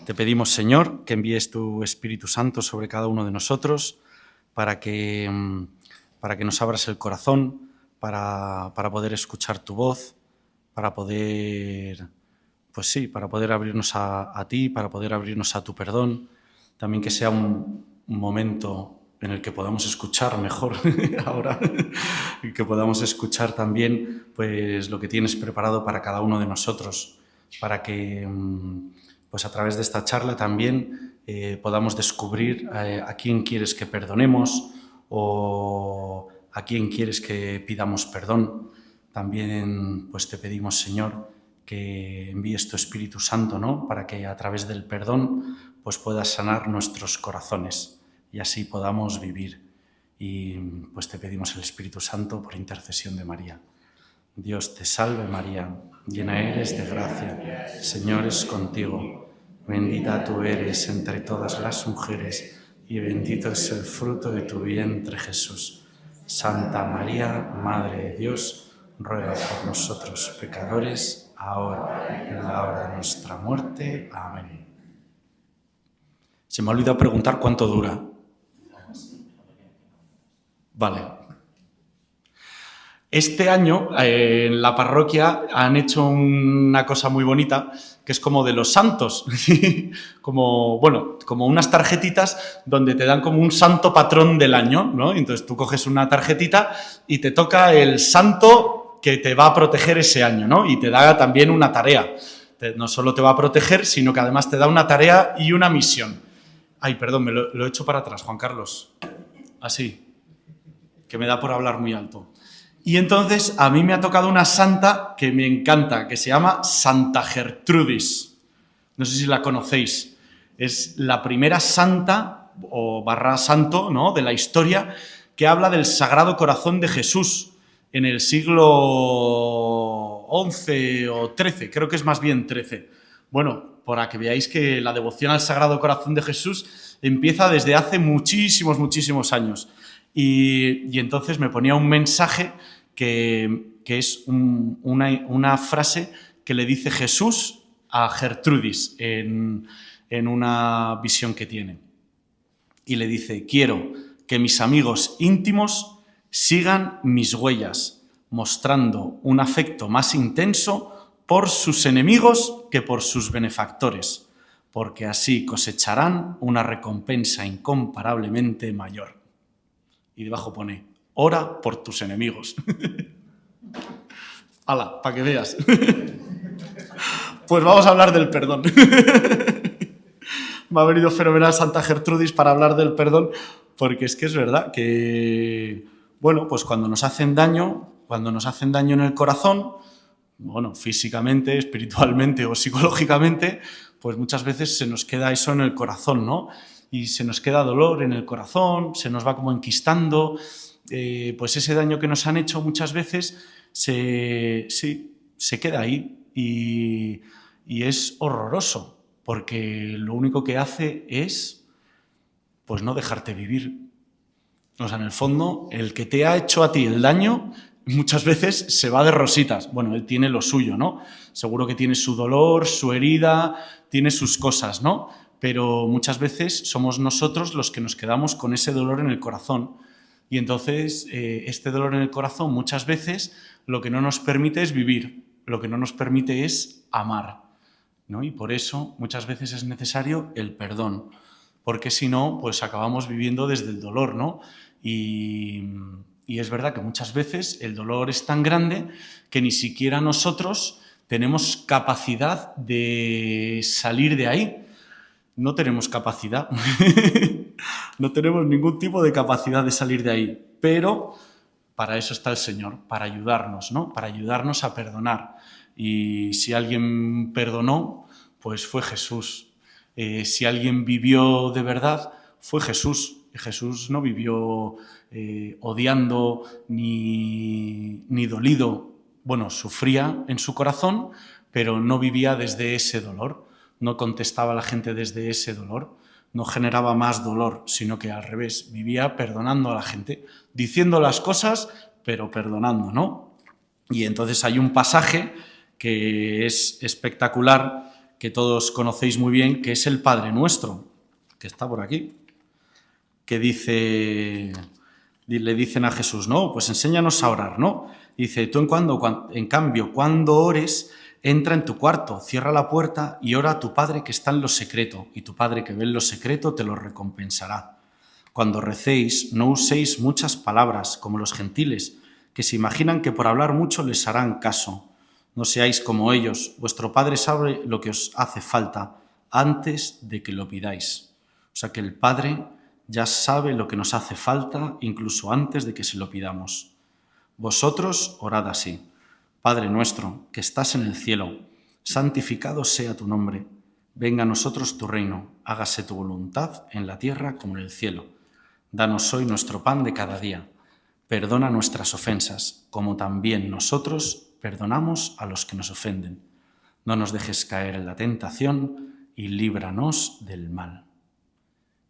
Te pedimos, Señor, que envíes tu Espíritu Santo sobre cada uno de nosotros para que nos abras el corazón, para poder escuchar tu voz, para poder, para poder abrirnos a ti, para poder abrirnos a tu perdón. También que sea un momento en el que podamos escuchar mejor ahora, y que podamos escuchar también pues lo que tienes preparado para cada uno de nosotros, para que pues a través de esta charla también podamos descubrir a quién quieres que perdonemos o a quién quieres que pidamos perdón. También pues te pedimos, Señor, que envíes tu Espíritu Santo, ¿no? Para que a través del perdón pues puedas sanar nuestros corazones y así podamos vivir. Y pues te pedimos el Espíritu Santo por intercesión de María. Dios te salve María, llena eres de gracia, el Señor es contigo. Bendita tú eres entre todas las mujeres y bendito es el fruto de tu vientre Jesús. Santa María, Madre de Dios, ruega por nosotros pecadores, ahora y en la hora de nuestra muerte. Amén. Se me ha olvidado preguntar cuánto dura. Vale. Este año en la parroquia han hecho una cosa muy bonita que es como de los santos, como unas tarjetitas donde te dan como un santo patrón del año, ¿no? Entonces tú coges una tarjetita y te toca el santo que te va a proteger ese año, ¿no? Y te da también una tarea. No solo te va a proteger, sino que además te da una tarea y una misión. Ay, perdón, me lo he hecho para atrás, Juan Carlos. Así, que me da por hablar muy alto. Y entonces a mí me ha tocado una santa que me encanta, que se llama Santa Gertrudis. No sé si la conocéis. Es la primera santa o santo, ¿no?, de la historia que habla del Sagrado Corazón de Jesús en el siglo XI o XIII, creo que es más bien XIII. Bueno, para que veáis que la devoción al Sagrado Corazón de Jesús empieza desde hace muchísimos años. Y entonces me ponía un mensaje que es una frase que le dice Jesús a Gertrudis en una visión que tiene. Y le dice: quiero que mis amigos íntimos sigan mis huellas, mostrando un afecto más intenso por sus enemigos que por sus benefactores, porque así cosecharán una recompensa incomparablemente mayor. Y debajo pone: ora por tus enemigos. ¡Hala! Para que veas. Pues vamos a hablar del perdón. Me ha venido fenomenal Santa Gertrudis para hablar del perdón, porque es que es verdad que, pues cuando nos hacen daño en el corazón, físicamente, espiritualmente o psicológicamente, pues muchas veces se nos queda eso en el corazón, ¿no? Y se nos queda dolor en el corazón, se nos va como enquistando, pues ese daño que nos han hecho muchas veces se queda ahí y es horroroso, porque lo único que hace es pues no dejarte vivir. O sea, en el fondo, el que te ha hecho a ti el daño muchas veces se va de rositas. Bueno, él tiene lo suyo, ¿no? Seguro que tiene su dolor, su herida, tiene sus cosas, ¿no? Pero muchas veces somos nosotros los que nos quedamos con ese dolor en el corazón. Y entonces este dolor en el corazón muchas veces lo que no nos permite es vivir, lo que no nos permite es amar, ¿no? Y por eso muchas veces es necesario el perdón, porque si no, pues acabamos viviendo desde el dolor, ¿no? Y es verdad que muchas veces el dolor es tan grande que ni siquiera nosotros tenemos capacidad de salir de ahí. No tenemos capacidad. No tenemos ningún tipo de capacidad de salir de ahí. Pero para eso está el Señor, para ayudarnos, ¿no? Para ayudarnos a perdonar. Y si alguien perdonó, pues fue Jesús. Si alguien vivió de verdad, fue Jesús. Jesús no vivió odiando ni dolido. Bueno, sufría en su corazón, pero no vivía desde ese dolor. No contestaba a la gente desde ese dolor. No generaba más dolor, sino que al revés, vivía perdonando a la gente, diciendo las cosas, pero perdonando, ¿no? Y entonces hay un pasaje que es espectacular, que todos conocéis muy bien, que es el Padre Nuestro, que está por aquí, que le dicen a Jesús, no, pues enséñanos a orar, ¿no? Dice, tú en cambio, cuando ores, entra en tu cuarto, cierra la puerta y ora a tu Padre que está en lo secreto, y tu Padre que ve en lo secreto te lo recompensará. Cuando recéis, no uséis muchas palabras, como los gentiles, que se imaginan que por hablar mucho les harán caso. No seáis como ellos, vuestro Padre sabe lo que os hace falta antes de que lo pidáis. O sea que el Padre ya sabe lo que nos hace falta incluso antes de que se lo pidamos. Vosotros orad así. Padre nuestro, que estás en el cielo, santificado sea tu nombre. Venga a nosotros tu reino, hágase tu voluntad en la tierra como en el cielo. Danos hoy nuestro pan de cada día. Perdona nuestras ofensas, como también nosotros perdonamos a los que nos ofenden. No nos dejes caer en la tentación y líbranos del mal.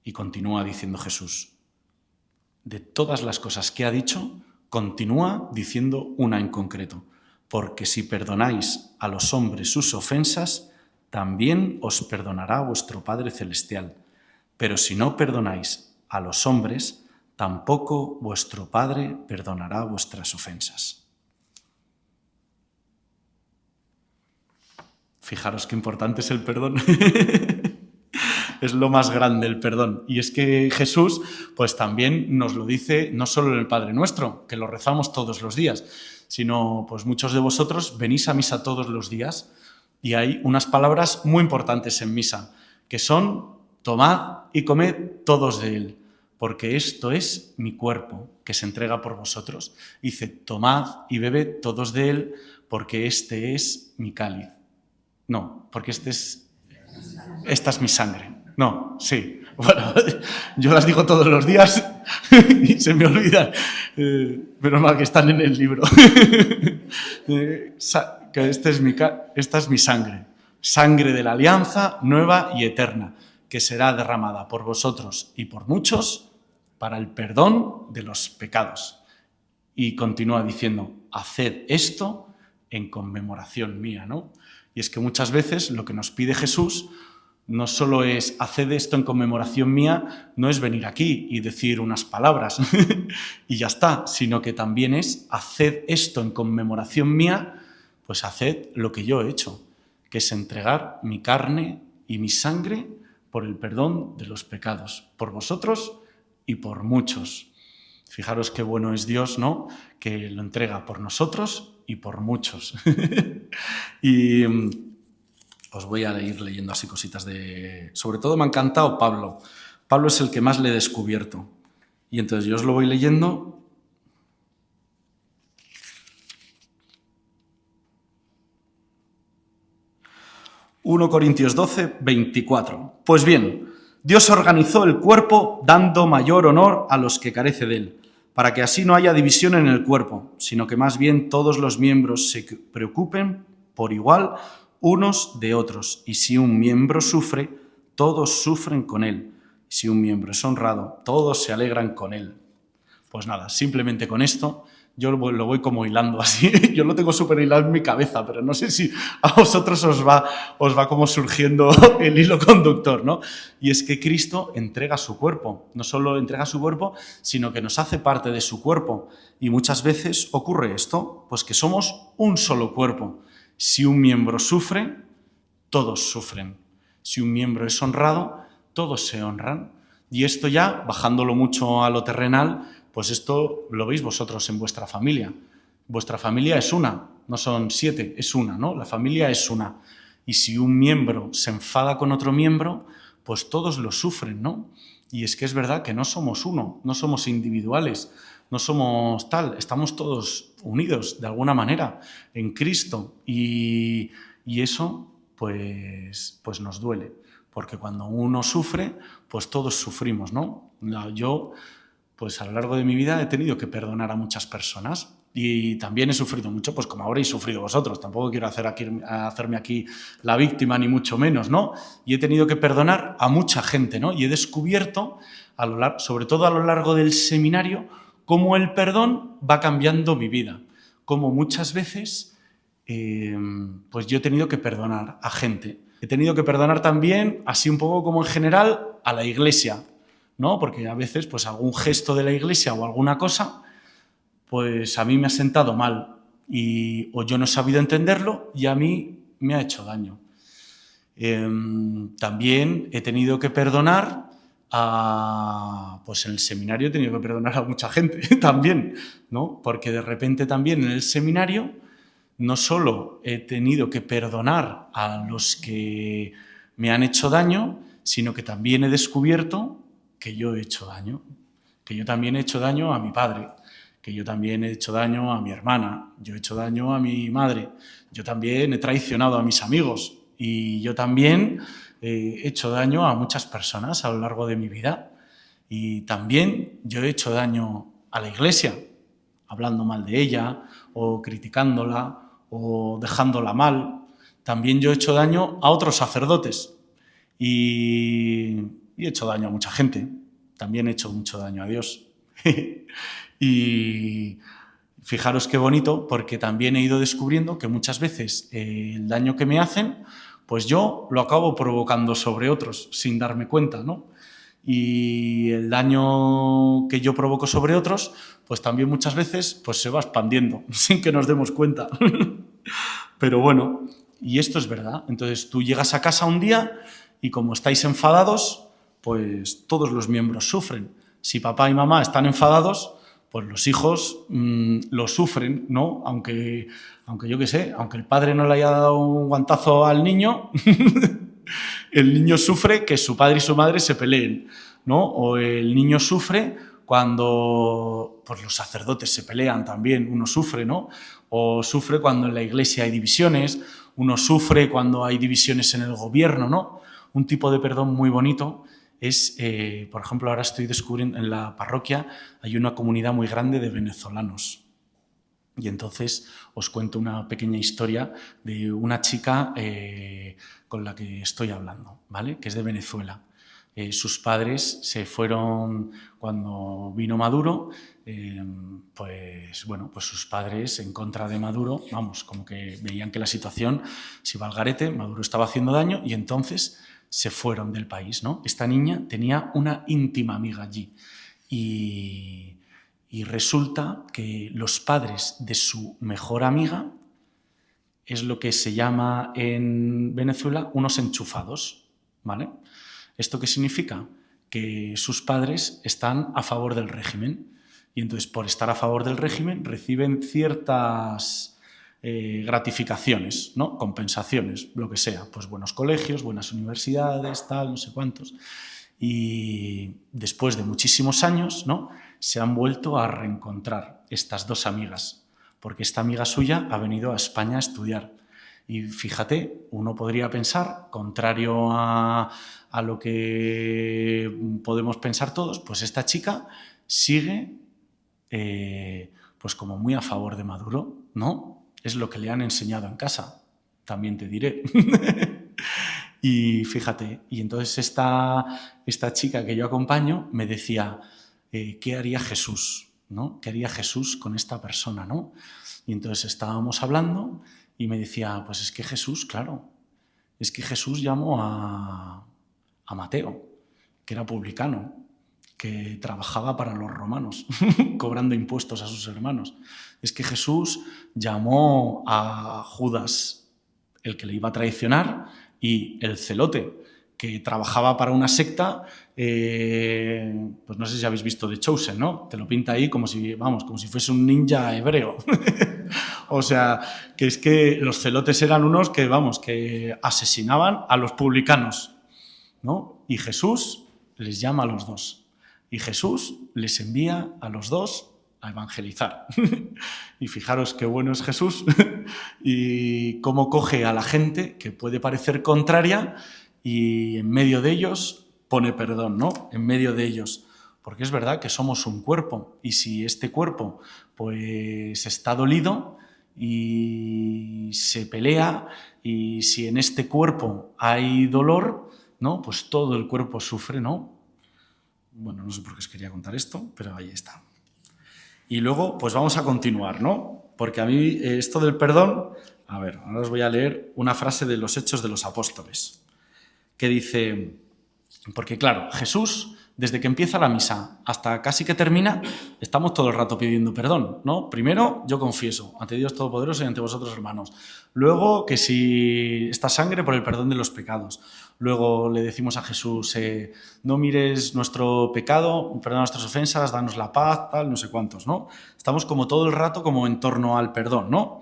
Y continúa diciendo Jesús, de todas las cosas que ha dicho, continúa diciendo una en concreto, porque si perdonáis a los hombres sus ofensas, también os perdonará vuestro Padre Celestial. Pero si no perdonáis a los hombres, tampoco vuestro Padre perdonará vuestras ofensas. Fijaros qué importante es el perdón. Es lo más grande el perdón. Y es que Jesús pues también nos lo dice no solo en el Padre Nuestro, que lo rezamos todos los días, sino pues muchos de vosotros venís a misa todos los días y hay unas palabras muy importantes en misa, que son tomad y comed todos de él, porque esto es mi cuerpo que se entrega por vosotros. Dice, tomad y bebed todos de él, porque este es mi cáliz. No, porque esta es mi sangre. No, sí. Bueno, yo las digo todos los días y se me olvidan. Menos mal que están en el libro. Que esta es mi sangre. Sangre de la alianza nueva y eterna, que será derramada por vosotros y por muchos para el perdón de los pecados. Y continúa diciendo, haced esto en conmemoración mía, ¿no? Y es que muchas veces lo que nos pide Jesús no solo es haced esto en conmemoración mía, no es venir aquí y decir unas palabras y ya está, sino que también es haced esto en conmemoración mía, pues haced lo que yo he hecho, que es entregar mi carne y mi sangre por el perdón de los pecados, por vosotros y por muchos. Fijaros qué bueno es Dios, ¿no? Que lo entrega por nosotros y por muchos. Y os voy a ir leyendo así cositas de... Sobre todo me ha encantado Pablo. Pablo es el que más le he descubierto. Y entonces yo os lo voy leyendo. ...1 Corintios 12, 24. Pues bien, Dios organizó el cuerpo dando mayor honor a los que carece de él, para que así no haya división en el cuerpo, sino que más bien todos los miembros se preocupen por igual unos de otros. Y si un miembro sufre, todos sufren con él. Y si un miembro es honrado, todos se alegran con él. Pues nada, simplemente con esto yo lo voy como hilando así. Yo lo tengo súper hilado en mi cabeza, pero no sé si a vosotros os va como surgiendo el hilo conductor, ¿no? Y es que Cristo entrega su cuerpo. No solo entrega su cuerpo, sino que nos hace parte de su cuerpo. Y muchas veces ocurre esto, pues que somos un solo cuerpo. Si un miembro sufre, todos sufren. Si un miembro es honrado, todos se honran. Y esto ya, bajándolo mucho a lo terrenal, pues esto lo veis vosotros en vuestra familia. Vuestra familia es una, no son 7, es una, ¿no? La familia es una. Y si un miembro se enfada con otro miembro, pues todos lo sufren, ¿no? Y es que es verdad que no somos uno, no somos individuales, no somos tal, estamos todos unidos de alguna manera en Cristo. Y eso pues nos duele, porque cuando uno sufre, pues todos sufrimos, ¿no? Yo, pues a lo largo de mi vida he tenido que perdonar a muchas personas y también he sufrido mucho, pues como habréis sufrido vosotros. Tampoco quiero hacerme aquí la víctima, ni mucho menos, ¿no? Y he tenido que perdonar a mucha gente, ¿no? Y he descubierto, sobre todo a lo largo del seminario, cómo el perdón va cambiando mi vida. Cómo muchas veces pues yo he tenido que perdonar a gente He tenido que perdonar también, así un poco como en general, a la Iglesia, ¿no? Porque a veces, pues algún gesto de la Iglesia o alguna cosa, pues a mí me ha sentado mal o yo no he sabido entenderlo y a mí me ha hecho daño. También he tenido que perdonar pues en el seminario he tenido que perdonar a mucha gente también, ¿no? Porque de repente también en el seminario no solo he tenido que perdonar a los que me han hecho daño, sino que también he descubierto que yo he hecho daño, que yo también he hecho daño a mi padre, que yo también he hecho daño a mi hermana, yo he hecho daño a mi madre, yo también he traicionado a mis amigos y yo también he hecho daño a muchas personas a lo largo de mi vida y también yo he hecho daño a la Iglesia, hablando mal de ella o criticándola o dejándola mal. También yo he hecho daño a otros sacerdotes y he hecho daño a mucha gente. También he hecho mucho daño a Dios. Y fijaros qué bonito, porque también he ido descubriendo que muchas veces el daño que me hacen, pues yo lo acabo provocando sobre otros sin darme cuenta, ¿no? Y el daño que yo provoco sobre otros, pues también muchas veces pues se va expandiendo sin que nos demos cuenta. Pero bueno, y esto es verdad. Entonces tú llegas a casa un día y como estáis enfadados, pues todos los miembros sufren. Si papá y mamá están enfadados, pues los hijos lo sufren, ¿no? Aunque yo qué sé, aunque el padre no le haya dado un guantazo al niño, el niño sufre que su padre y su madre se peleen, ¿no? O el niño sufre cuando pues, los sacerdotes se pelean también, uno sufre, ¿no? O sufre cuando en la iglesia hay divisiones, uno sufre cuando hay divisiones en el gobierno, ¿no? Un tipo de perdón muy bonito es, por ejemplo, ahora estoy descubriendo, en la parroquia hay una comunidad muy grande de venezolanos. Y entonces os cuento una pequeña historia de una chica con la que estoy hablando, ¿vale? Que es de Venezuela. Sus padres se fueron cuando vino Maduro, pues bueno, pues sus padres en contra de Maduro, vamos, como que veían que la situación se iba al garete, Maduro estaba haciendo daño y entonces se fueron del país, ¿no? Esta niña tenía una íntima amiga allí y resulta que los padres de su mejor amiga es lo que se llama en Venezuela unos enchufados, ¿vale? ¿Esto qué significa? Que sus padres están a favor del régimen y entonces por estar a favor del régimen reciben ciertas gratificaciones, ¿no? Compensaciones, lo que sea, pues buenos colegios, buenas universidades, tal, no sé cuántos. Y después de muchísimos años, ¿no? Se han vuelto a reencontrar estas dos amigas, porque esta amiga suya ha venido a España a estudiar. Y fíjate, uno podría pensar, contrario a lo que podemos pensar todos, pues esta chica sigue pues como muy a favor de Maduro, ¿no? Es lo que le han enseñado en casa, también te diré. Y fíjate, y entonces esta chica que yo acompaño me decía, ¿qué haría Jesús? ¿No? ¿Qué haría Jesús con esta persona? ¿No? Y entonces estábamos hablando y me decía, pues es que Jesús, claro, es que Jesús llamó a Mateo, que era publicano, que trabajaba para los romanos, cobrando impuestos a sus hermanos. Es que Jesús llamó a Judas, el que le iba a traicionar, y el celote, que trabajaba para una secta, pues no sé si habéis visto The Chosen, ¿no? Te lo pinta ahí como si, vamos, como si fuese un ninja hebreo. O sea, que es que los celotes eran unos que, vamos, que asesinaban a los publicanos, ¿no? Y Jesús les llama a los dos. Y Jesús les envía a los dos a evangelizar. Y fijaros qué bueno es Jesús y cómo coge a la gente que puede parecer contraria y en medio de ellos pone perdón, ¿no? En medio de ellos. Porque es verdad que somos un cuerpo y si este cuerpo pues está dolido y se pelea y si en este cuerpo hay dolor, ¿no? Pues todo el cuerpo sufre, ¿no? Bueno, no sé por qué os quería contar esto, pero ahí está. Y luego, pues vamos a continuar, ¿no? Porque a mí esto del perdón, A ver, ahora os voy a leer una frase de los Hechos de los Apóstoles, que dice, porque claro, Jesús, desde que empieza la misa hasta casi que termina, estamos todo el rato pidiendo perdón, ¿no? Primero, yo confieso ante Dios Todopoderoso y ante vosotros, hermanos. Luego, que si esta sangre por el perdón de los pecados. Luego le decimos a Jesús, no mires nuestro pecado, perdona nuestras ofensas, danos la paz, tal, no sé cuántos, ¿no? Estamos como todo el rato como en torno al perdón, ¿no?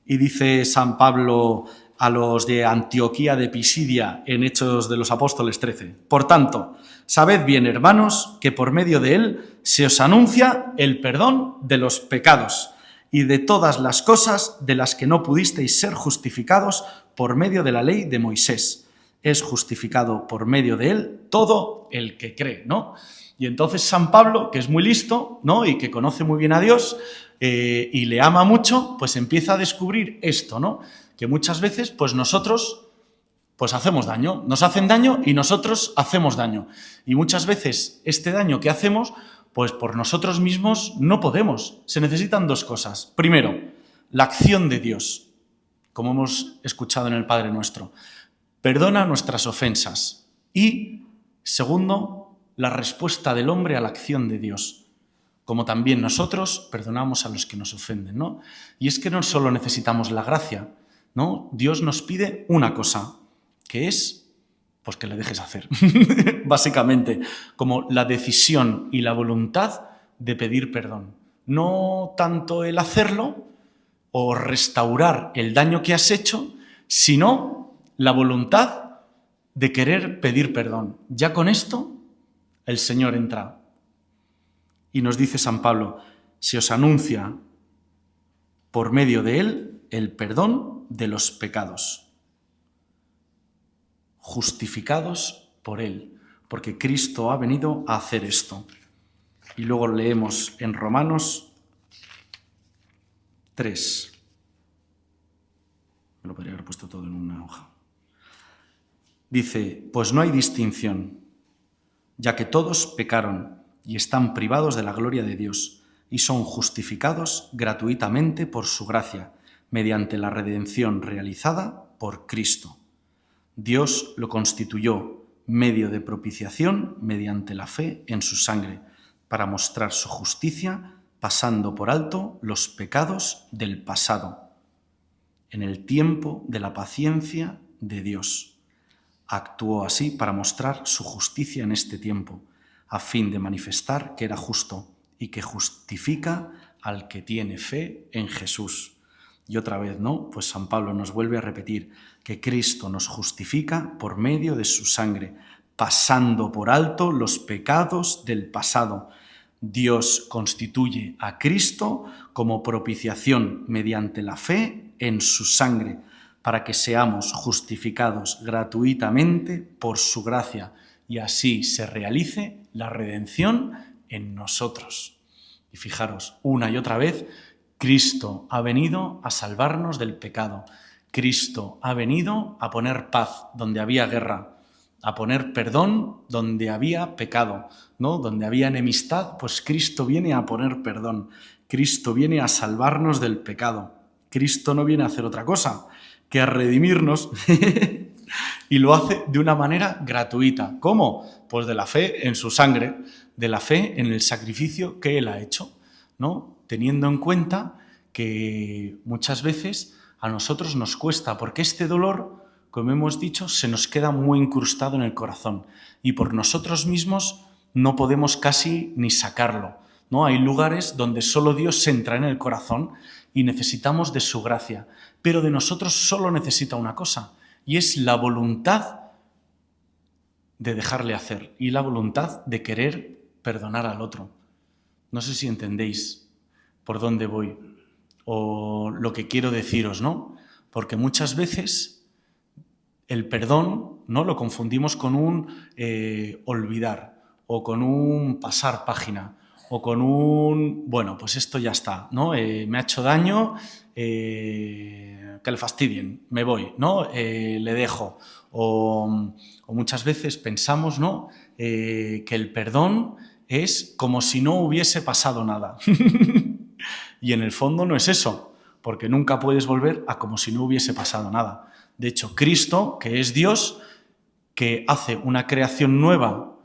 Y dice San Pablo a los de Antioquía de Pisidia en Hechos de los Apóstoles 13. Por tanto, sabed bien, hermanos, que por medio de él se os anuncia el perdón de los pecados y de todas las cosas de las que no pudisteis ser justificados por medio de la ley de Moisés. Es justificado por medio de él todo el que cree, ¿no? Y entonces San Pablo, que es muy listo, ¿no? Y que conoce muy bien a Dios y le ama mucho, pues empieza a descubrir esto, ¿no? Que muchas veces, pues nosotros, pues hacemos daño, nos hacen daño y nosotros hacemos daño. Y muchas veces este daño que hacemos, pues por nosotros mismos no podemos. Se necesitan dos cosas. Primero, la acción de Dios, como hemos escuchado en el Padre Nuestro. Perdona nuestras ofensas. Y, segundo, la respuesta del hombre a la acción de Dios. Como también nosotros perdonamos a los que nos ofenden, ¿no? Y es que no solo necesitamos la gracia, ¿no? Dios nos pide una cosa, que es, pues que le dejes hacer, básicamente, como la decisión y la voluntad de pedir perdón. No tanto el hacerlo o restaurar el daño que has hecho, sino la voluntad de querer pedir perdón. Ya con esto, el Señor entra. Y nos dice San Pablo, se os anuncia por medio de él el perdón de los pecados, justificados por él, porque Cristo ha venido a hacer esto. Y luego leemos en Romanos 3. Me lo podría haber puesto todo en una hoja. Dice, pues no hay distinción, ya que todos pecaron y están privados de la gloria de Dios, y son justificados gratuitamente por su gracia, mediante la redención realizada por Cristo. Dios lo constituyó medio de propiciación mediante la fe en su sangre, para mostrar su justicia, pasando por alto los pecados del pasado, en el tiempo de la paciencia de Dios. Actuó así para mostrar su justicia en este tiempo, a fin de manifestar que era justo y que justifica al que tiene fe en Jesús. Y otra vez, ¿no? Pues San Pablo nos vuelve a repetir que Cristo nos justifica por medio de su sangre, pasando por alto los pecados del pasado. Dios constituye a Cristo como propiciación mediante la fe en su sangre, para que seamos justificados gratuitamente por su gracia y así se realice la redención en nosotros. Y fijaros, una y otra vez, Cristo ha venido a salvarnos del pecado. Cristo ha venido a poner paz donde había guerra, a poner perdón donde había pecado, ¿no? Donde había enemistad, pues Cristo viene a poner perdón. Cristo viene a salvarnos del pecado. Cristo no viene a hacer otra cosa que a redimirnos y lo hace de una manera gratuita. ¿Cómo? Pues de la fe en su sangre, de la fe en el sacrificio que Él ha hecho, ¿no? Teniendo en cuenta que muchas veces a nosotros nos cuesta, porque este dolor, como hemos dicho, se nos queda muy incrustado en el corazón y por nosotros mismos no podemos casi ni sacarlo, ¿no? Hay lugares donde solo Dios entra en el corazón y necesitamos de su gracia, pero de nosotros solo necesita una cosa, y es la voluntad de dejarle hacer y la voluntad de querer perdonar al otro. No sé si entendéis por dónde voy o lo que quiero deciros, ¿no? Porque muchas veces el perdón, ¿no? Lo confundimos con un olvidar o con un pasar página o con un, bueno, pues esto ya está, ¿no? Me ha hecho daño, que le fastidien, me voy, ¿no? Le dejo. O muchas veces pensamos, ¿no? Que el perdón es como si no hubiese pasado nada. Y en el fondo no es eso, porque nunca puedes volver a como si no hubiese pasado nada. De hecho, Cristo, que es Dios, que hace una creación nueva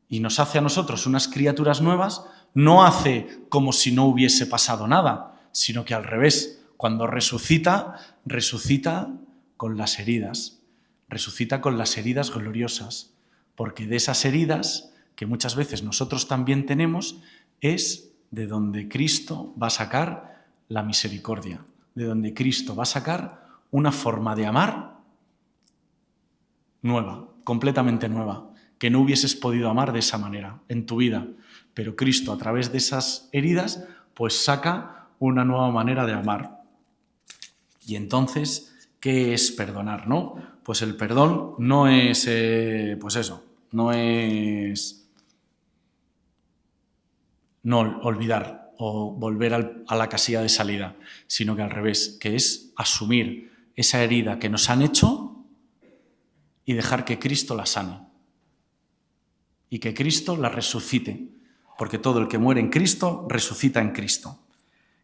y nos hace a nosotros unas criaturas nuevas, no hace como si no hubiese pasado nada, sino que al revés, cuando resucita, resucita con las heridas, resucita con las heridas gloriosas, porque de esas heridas, que muchas veces nosotros también tenemos, es de donde Cristo va a sacar la misericordia, de donde Cristo va a sacar una forma de amar nueva, completamente nueva, que no hubieses podido amar de esa manera en tu vida. Pero Cristo, a través de esas heridas, pues saca una nueva manera de amar. Y entonces, ¿qué es perdonar, no? Pues el perdón no es, pues eso, no es no olvidar o volver a la casilla de salida, sino que al revés, que es asumir esa herida que nos han hecho y dejar que Cristo la sane. Y que Cristo la resucite, porque todo el que muere en Cristo, resucita en Cristo.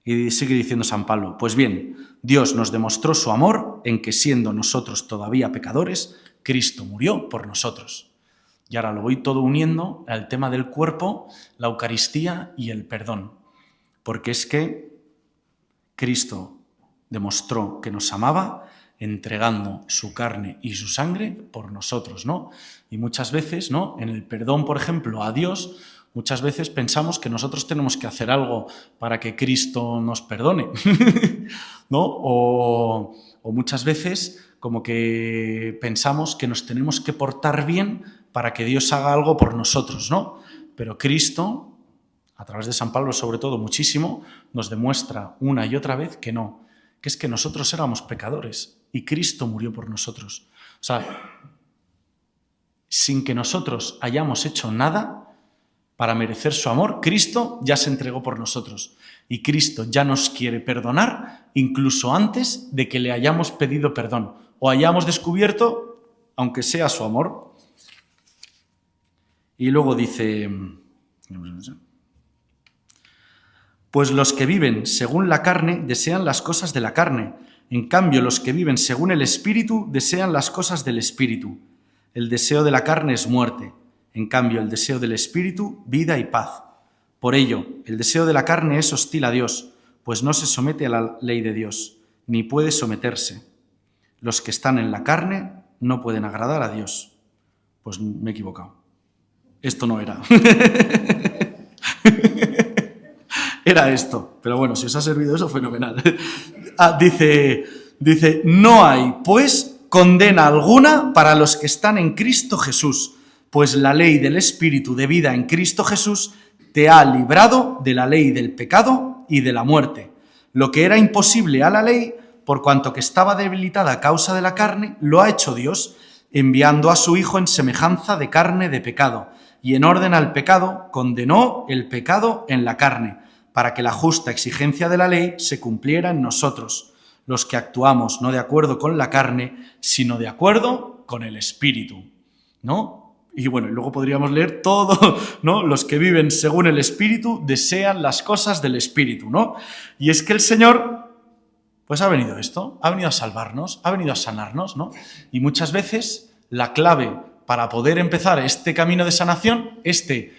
Y sigue diciendo San Pablo, pues bien, Dios nos demostró su amor en que siendo nosotros todavía pecadores, Cristo murió por nosotros. Y ahora lo voy todo uniendo al tema del cuerpo, la Eucaristía y el perdón. Porque es que Cristo demostró que nos amaba entregando su carne y su sangre por nosotros, ¿no? Y muchas veces, ¿no? En el perdón, por ejemplo, a Dios, muchas veces pensamos que nosotros tenemos que hacer algo para que Cristo nos perdone, ¿no? O muchas veces como que pensamos que nos tenemos que portar bien para que Dios haga algo por nosotros, ¿no? Pero Cristo, a través de San Pablo sobre todo muchísimo, nos demuestra una y otra vez que no, que es que nosotros éramos pecadores y Cristo murió por nosotros. O sea, sin que nosotros hayamos hecho nada para merecer su amor, Cristo ya se entregó por nosotros. Y Cristo ya nos quiere perdonar incluso antes de que le hayamos pedido perdón o hayamos descubierto, aunque sea su amor. Y luego dice, pues los que viven según la carne desean las cosas de la carne. En cambio, los que viven según el Espíritu desean las cosas del Espíritu. El deseo de la carne es muerte. En cambio, el deseo del Espíritu, vida y paz. Por ello, el deseo de la carne es hostil a Dios, pues no se somete a la ley de Dios, ni puede someterse. Los que están en la carne no pueden agradar a Dios. Pues me he equivocado. Esto no era. Era esto. Pero bueno, si os ha servido eso, fenomenal. Dice, no hay, pues, condena alguna para los que están en Cristo Jesús, pues la ley del Espíritu de vida en Cristo Jesús te ha librado de la ley del pecado y de la muerte. Lo que era imposible a la ley, por cuanto que estaba debilitada a causa de la carne, lo ha hecho Dios, enviando a su Hijo en semejanza de carne de pecado, y en orden al pecado condenó el pecado en la carne, para que la justa exigencia de la ley se cumpliera en nosotros, los que actuamos no de acuerdo con la carne, sino de acuerdo con el Espíritu, ¿no? Y bueno, luego podríamos leer todo, ¿no? Los que viven según el Espíritu desean las cosas del Espíritu, ¿no? Y es que el Señor, pues ha venido esto, ha venido a salvarnos, ha venido a sanarnos, ¿no? Y muchas veces la clave para poder empezar este camino de sanación, este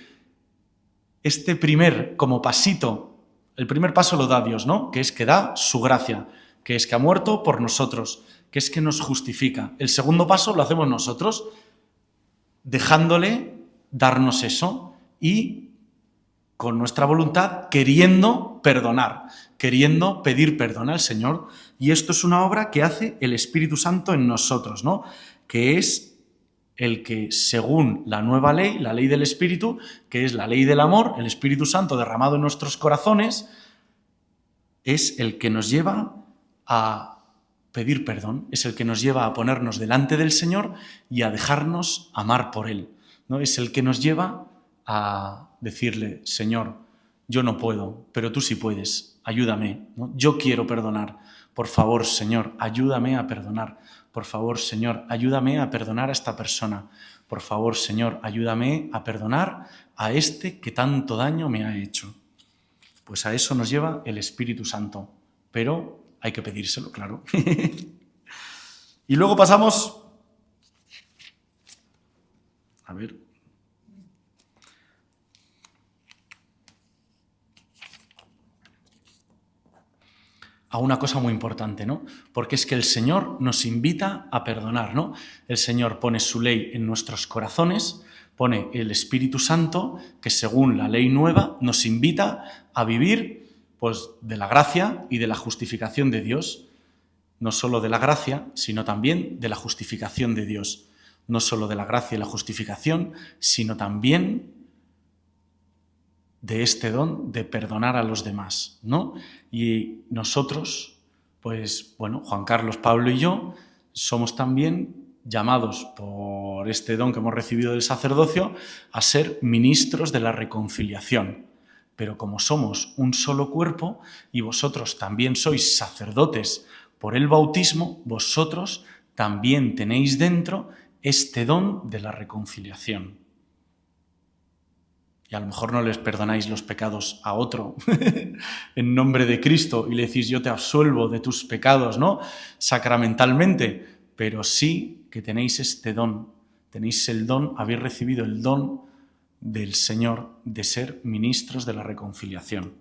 primer como pasito, el primer paso lo da Dios, ¿no? Que es que da su gracia, que es que ha muerto por nosotros, que es que nos justifica. El segundo paso lo hacemos nosotros, dejándole darnos eso y con nuestra voluntad queriendo perdonar, queriendo pedir perdón al Señor. Y esto es una obra que hace el Espíritu Santo en nosotros, ¿no? Que es el que, según la nueva ley, la ley del Espíritu, que es la ley del amor, el Espíritu Santo derramado en nuestros corazones, es el que nos lleva a pedir perdón, es el que nos lleva a ponernos delante del Señor y a dejarnos amar por Él, ¿no? Es el que nos lleva a decirle, Señor, yo no puedo, pero tú sí puedes, ayúdame, ¿no? Yo quiero perdonar, por favor, Señor, ayúdame a perdonar. Por favor, Señor, ayúdame a perdonar a esta persona. Por favor, Señor, ayúdame a perdonar a este que tanto daño me ha hecho. Pues a eso nos lleva el Espíritu Santo. pero hay que pedírselo, claro. Y luego pasamos... A ver... a una cosa muy importante, ¿no? Porque es que el Señor nos invita a perdonar, ¿no? El Señor pone su ley en nuestros corazones, pone el Espíritu Santo, que según la ley nueva nos invita a vivir, pues, de la gracia y de la justificación de Dios. No solo de la gracia, sino también de la justificación de Dios. No solo de la gracia y la justificación, sino también de este don de perdonar a los demás, ¿no? Y nosotros, pues, bueno, Juan Carlos, Pablo y yo, somos también llamados por este don que hemos recibido del sacerdocio a ser ministros de la reconciliación. Pero como somos un solo cuerpo y vosotros también sois sacerdotes por el bautismo, vosotros también tenéis dentro este don de la reconciliación. Y a lo mejor no les perdonáis los pecados a otro en nombre de Cristo y le decís yo te absuelvo de tus pecados, ¿no? Sacramentalmente, pero sí que tenéis este don, tenéis el don, habéis recibido el don del Señor de ser ministros de la reconciliación.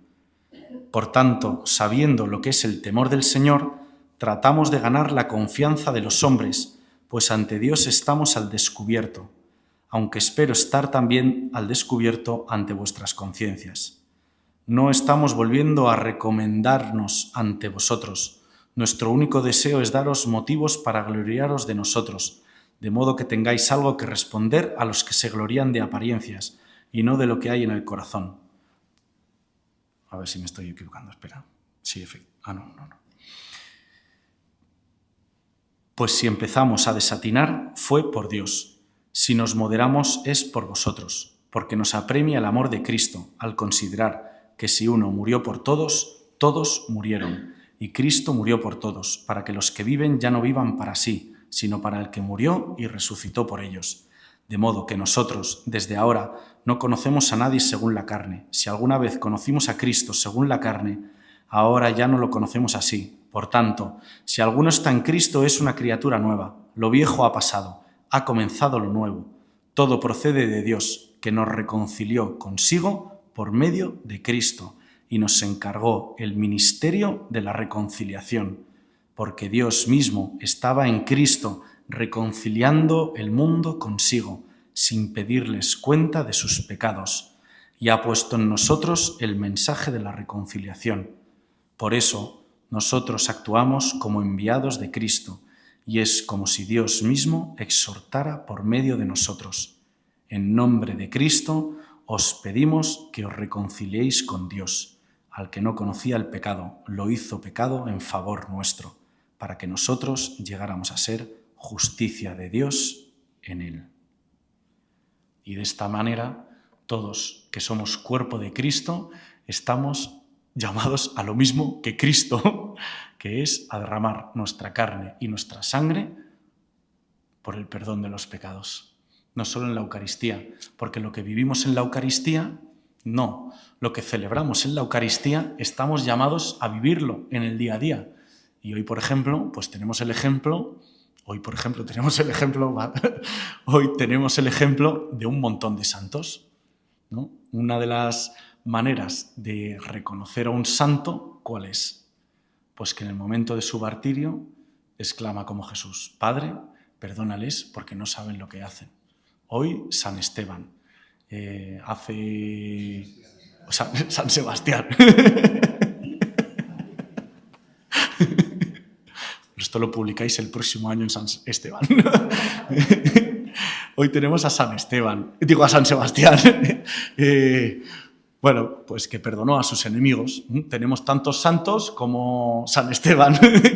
Por tanto, sabiendo lo que es el temor del Señor, tratamos de ganar la confianza de los hombres, pues ante Dios estamos al descubierto, aunque espero estar también al descubierto ante vuestras conciencias. No estamos volviendo a recomendarnos ante vosotros. Nuestro único deseo es daros motivos para gloriaros de nosotros, de modo que tengáis algo que responder a los que se glorían de apariencias y no de lo que hay en el corazón. A ver si me estoy equivocando, espera. Sí, no. Pues si empezamos a desatinar, fue por Dios. Si nos moderamos es por vosotros, porque nos apremia el amor de Cristo, al considerar que si uno murió por todos, todos murieron, y Cristo murió por todos, para que los que viven ya no vivan para sí, sino para el que murió y resucitó por ellos. De modo que nosotros, desde ahora, no conocemos a nadie según la carne. Si alguna vez conocimos a Cristo según la carne, ahora ya no lo conocemos así. Por tanto, si alguno está en Cristo es una criatura nueva. Lo viejo ha pasado. Ha comenzado lo nuevo. Todo procede de Dios, que nos reconcilió consigo por medio de Cristo y nos encargó el ministerio de la reconciliación, porque Dios mismo estaba en Cristo reconciliando el mundo consigo, sin pedirles cuenta de sus pecados, y ha puesto en nosotros el mensaje de la reconciliación. Por eso, nosotros actuamos como enviados de Cristo, y es como si Dios mismo exhortara por medio de nosotros. En nombre de Cristo os pedimos que os reconciliéis con Dios. Al que no conocía el pecado, lo hizo pecado en favor nuestro, para que nosotros llegáramos a ser justicia de Dios en él. Y de esta manera, todos que somos cuerpo de Cristo, estamos llamados a lo mismo que Cristo, que es a derramar nuestra carne y nuestra sangre por el perdón de los pecados. No solo en la Eucaristía, porque lo que vivimos en la Eucaristía, no. Lo que celebramos en la Eucaristía, estamos llamados a vivirlo en el día a día. Y hoy, por ejemplo, pues tenemos el ejemplo de un montón de santos, ¿no? Una de las maneras de reconocer a un santo, ¿cuál es? Pues que en el momento de su martirio exclama como Jesús: Padre, perdónales porque no saben lo que hacen. Hoy San Esteban, San Sebastián. Esto lo publicáis el próximo año en San Esteban. Hoy tenemos a San Esteban, a San Sebastián. Bueno, pues que perdonó a sus enemigos. Tenemos tantos santos como San Esteban,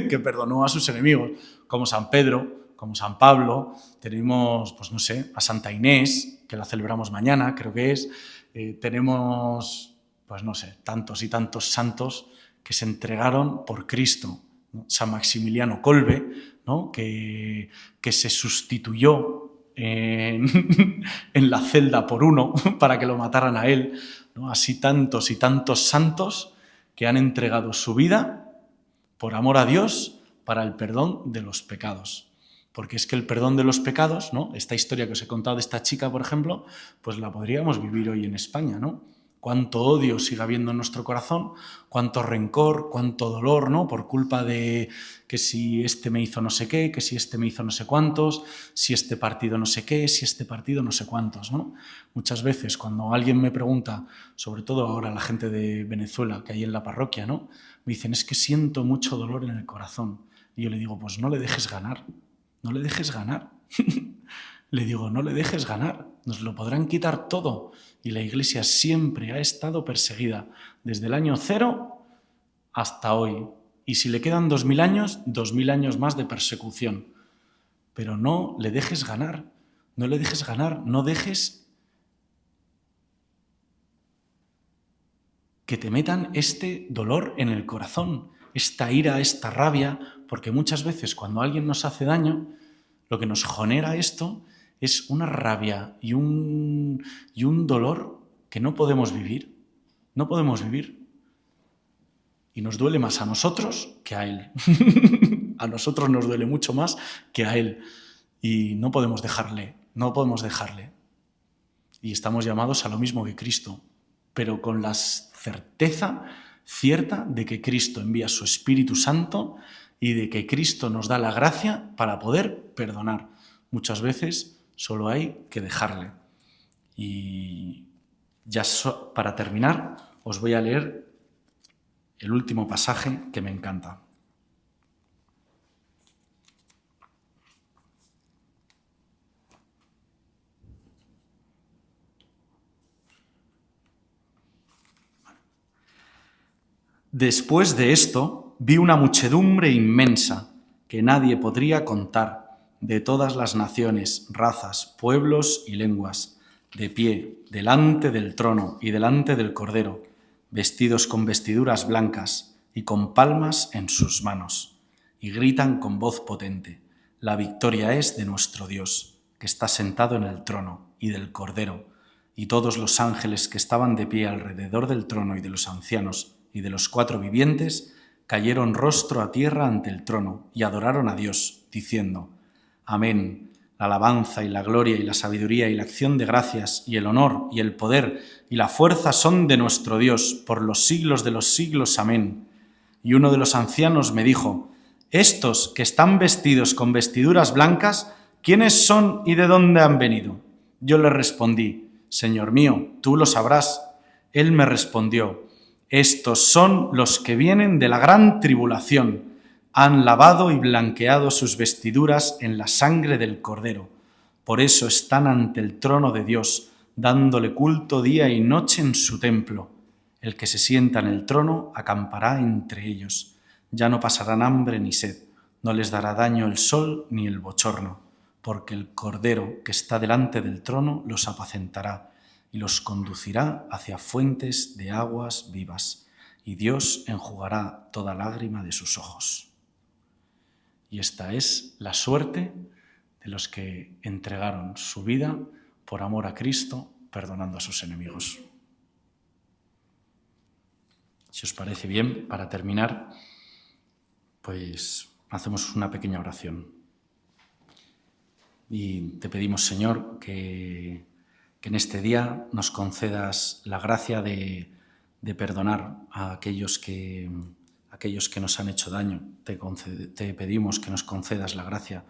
que perdonó a sus enemigos, como San Pedro, como San Pablo. Tenemos, pues no sé, a Santa Inés, que la celebramos mañana, creo que es. Tenemos, pues no sé, tantos y tantos santos que se entregaron por Cristo. San Maximiliano Kolbe, ¿no? que se sustituyó en la celda por uno para que lo mataran a él, ¿no? Así tantos y tantos santos que han entregado su vida por amor a Dios, para el perdón de los pecados. Porque es que el perdón de los pecados, ¿no? Esta historia que os he contado de esta chica, por ejemplo, pues la podríamos vivir hoy en España, ¿no? Cuánto odio sigue habiendo en nuestro corazón, cuánto rencor, cuánto dolor, ¿no? Por culpa de que si este me hizo no sé qué, que si este me hizo no sé cuántos, si este partido no sé qué, si este partido no sé cuántos, ¿no? Muchas veces cuando alguien me pregunta, sobre todo ahora la gente de Venezuela que hay en la parroquia, ¿no? Me dicen, es que siento mucho dolor en el corazón. Y yo le digo, pues no le dejes ganar, no le dejes ganar. Le digo, no le dejes ganar, nos lo podrán quitar todo. Y la Iglesia siempre ha estado perseguida, desde el año 0 hasta hoy. Y si le quedan 2000 años más de persecución. Pero no le dejes ganar, no le dejes ganar, no dejes que te metan este dolor en el corazón, esta ira, esta rabia, porque muchas veces cuando alguien nos hace daño, lo que nos genera esto es una rabia y un dolor que no podemos vivir. No podemos vivir. Y nos duele más a nosotros que a él. A nosotros nos duele mucho más que a él. Y no podemos dejarle, no podemos dejarle. Y estamos llamados a lo mismo que Cristo, pero con la certeza cierta de que Cristo envía su Espíritu Santo y de que Cristo nos da la gracia para poder perdonar. Muchas veces solo hay que dejarle. Y ya para terminar, os voy a leer el último pasaje que me encanta. Después de esto, vi una muchedumbre inmensa que nadie podría contar, de todas las naciones, razas, pueblos y lenguas, de pie, delante del trono y delante del Cordero, vestidos con vestiduras blancas y con palmas en sus manos, y gritan con voz potente: la victoria es de nuestro Dios, que está sentado en el trono, y del Cordero. Y todos los ángeles que estaban de pie alrededor del trono y de los ancianos y de los 4 vivientes cayeron rostro a tierra ante el trono y adoraron a Dios, diciendo: Amén. La alabanza y la gloria y la sabiduría y la acción de gracias y el honor y el poder y la fuerza son de nuestro Dios por los siglos de los siglos. Amén. Y uno de los ancianos me dijo: estos que están vestidos con vestiduras blancas, ¿quiénes son y de dónde han venido? Yo le respondí: Señor mío, tú lo sabrás. Él me respondió: estos son los que vienen de la gran tribulación. Han lavado y blanqueado sus vestiduras en la sangre del Cordero. Por eso están ante el trono de Dios, dándole culto día y noche en su templo. El que se sienta en el trono acampará entre ellos. Ya no pasarán hambre ni sed, no les dará daño el sol ni el bochorno, porque el Cordero que está delante del trono los apacentará y los conducirá hacia fuentes de aguas vivas, y Dios enjugará toda lágrima de sus ojos. Y esta es la suerte de los que entregaron su vida por amor a Cristo, perdonando a sus enemigos. Si os parece bien, para terminar, pues hacemos una pequeña oración. Y te pedimos, Señor, que en este día nos concedas la gracia de perdonar a aquellos que nos han hecho daño. Te pedimos que nos concedas la gracia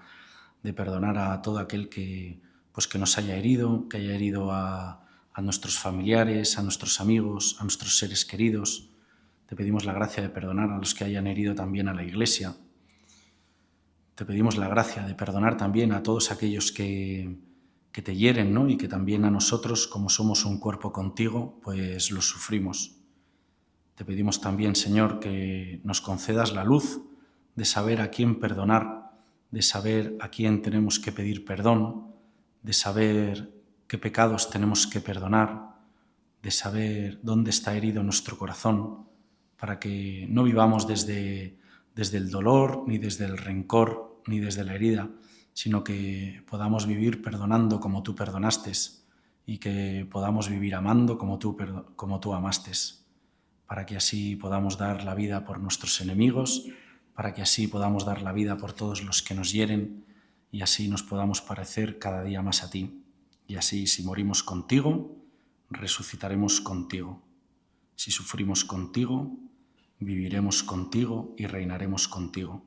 de perdonar a todo aquel que nos haya herido, que haya herido a nuestros familiares, a nuestros amigos, a nuestros seres queridos. Te pedimos la gracia de perdonar a los que hayan herido también a la Iglesia. Te pedimos la gracia de perdonar también a todos aquellos que te hieren, ¿no? Y que también a nosotros, como somos un cuerpo contigo, pues los sufrimos. Te pedimos también, Señor, que nos concedas la luz de saber a quién perdonar, de saber a quién tenemos que pedir perdón, de saber qué pecados tenemos que perdonar, de saber dónde está herido nuestro corazón, para que no vivamos desde el dolor, ni desde el rencor, ni desde la herida, sino que podamos vivir perdonando como tú perdonaste y que podamos vivir amando como tú amaste, para que así podamos dar la vida por nuestros enemigos para que así podamos dar la vida por todos los que nos hieren y así nos podamos parecer cada día más a ti. Y así, si morimos contigo, resucitaremos contigo. Si sufrimos contigo, viviremos contigo y reinaremos contigo.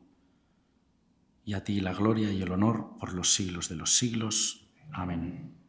Y a ti la gloria y el honor por los siglos de los siglos. Amén.